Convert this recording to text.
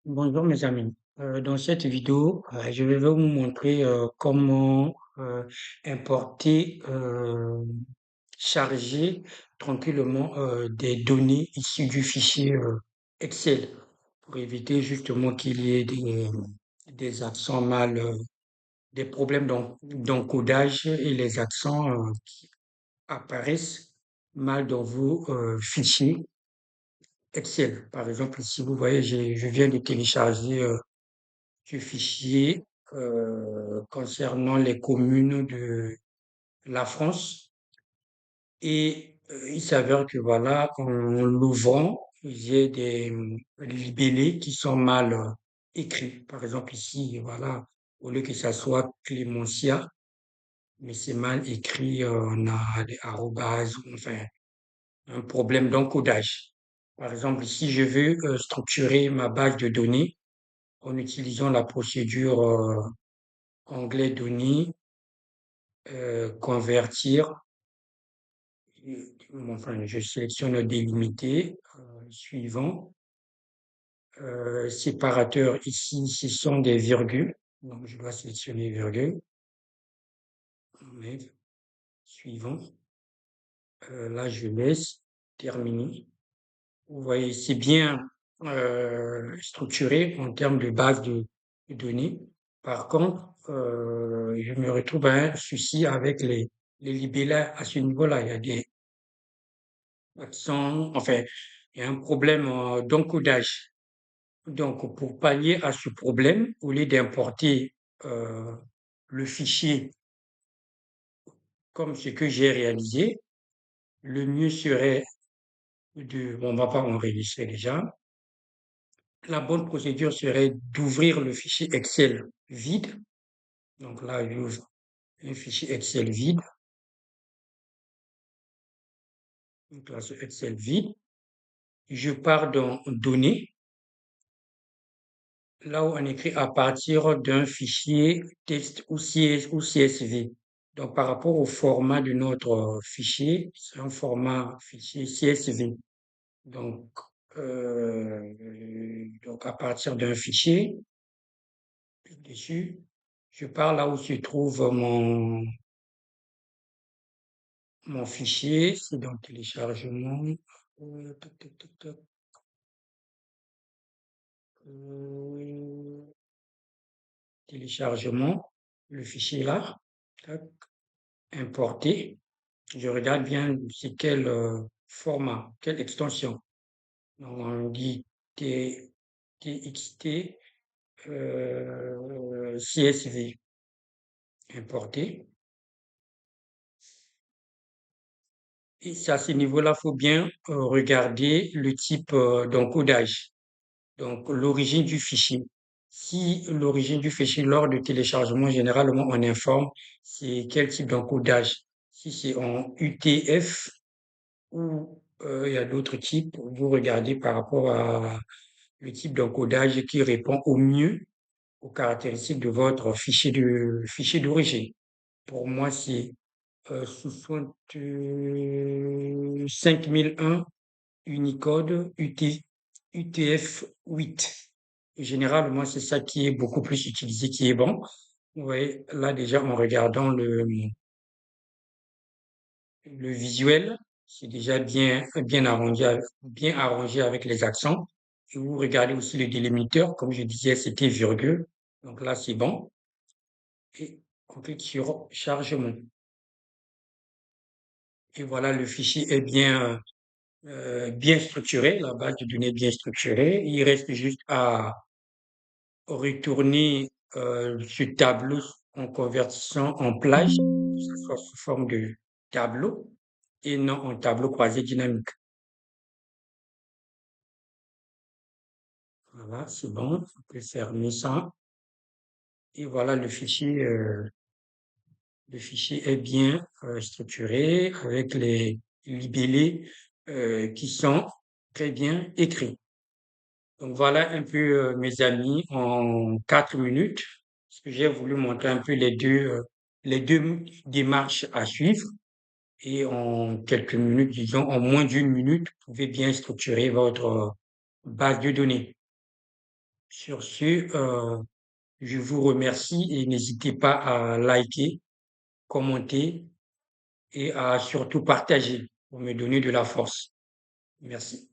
Bonjour mes amis. Dans cette vidéo, je vais vous montrer comment importer, charger tranquillement des données issues du fichier Excel pour éviter justement qu'il y ait des accents mal, des problèmes d'encodage et les accents qui apparaissent mal dans vos fichiers Excel. Par exemple, ici, vous voyez, je viens de télécharger du fichier concernant les communes de la France. Et il s'avère que voilà, en l'ouvrant, j'ai des libellés qui sont mal écrits. Par exemple, ici, voilà, au lieu que ça soit Clémentia, mais c'est mal écrit, on a des arrobases, enfin, un problème d'encodage. Par exemple, ici, je veux structurer ma base de données en utilisant la procédure onglet données, convertir, enfin, je sélectionne délimiter, suivant. Séparateur, ici, ce sont des virgules, donc je dois sélectionner virgule, enlève, suivant. Là, je laisse, terminer. Vous voyez, c'est bien structuré en termes de base de données. Par contre, je me retrouve à un souci avec les libellés à ce niveau-là. Il y a des accents, enfin, il y a un problème d'encodage. Donc, pour pallier à ce problème, au lieu d'importer euh, le fichier comme ce que j'ai réalisé, le mieux serait bon, on va pas enregistrer déjà. La bonne procédure serait d'ouvrir le fichier Excel vide. Donc là, j'ouvre un fichier Excel vide. Donc là, c'est Excel vide. Je pars dans Données, là où on écrit à partir d'un fichier texte ou CSV. Donc par rapport au format de notre fichier, c'est un format fichier CSV. Donc, donc à partir d'un fichier, dessus, je pars là où se trouve mon fichier, c'est dans téléchargement. Toc, toc, toc, toc, euh, téléchargement, le fichier là, tac, importer. Je regarde bien c'est quel format, quelle extension. Donc on dit TXT CSV, importer. Et c'est à ce niveau-là, il faut bien regarder le type d'encodage. Donc, l'origine du fichier. Si l'origine du fichier lors du téléchargement, généralement, on informe c'est quel type d'encodage. Si c'est en UTF ou il y a d'autres types, vous regardez par rapport à le type d'encodage qui répond au mieux aux caractéristiques de votre fichier d'origine. Pour moi, c'est 5001 Unicode UTF-8. Généralement, c'est ça qui est beaucoup plus utilisé, qui est bon. Oui, là déjà en regardant le visuel, c'est déjà bien arrangé avec les accents. Et vous regardez aussi le délimiteur, comme je disais, c'était virgule. Donc là, c'est bon. Et on clique sur chargement. Et voilà, le fichier est bien structuré, la base de données est bien structurée. Il reste juste à retourner ce tableau en convertissant en plage, que ce soit sous forme de tableau et non en tableau croisé dynamique. Voilà, c'est bon, on peut fermer ça. Et voilà, le fichier est bien structuré avec les libellés qui sont très bien écrits. Donc voilà un peu, mes amis, en 4 minutes, parce que j'ai voulu montrer un peu les deux démarches à suivre. Et en quelques minutes, disons en moins d'une minute, vous pouvez bien structurer votre base de données. Sur ce, je vous remercie et n'hésitez pas à liker, commenter et à surtout partager pour me donner de la force. Merci.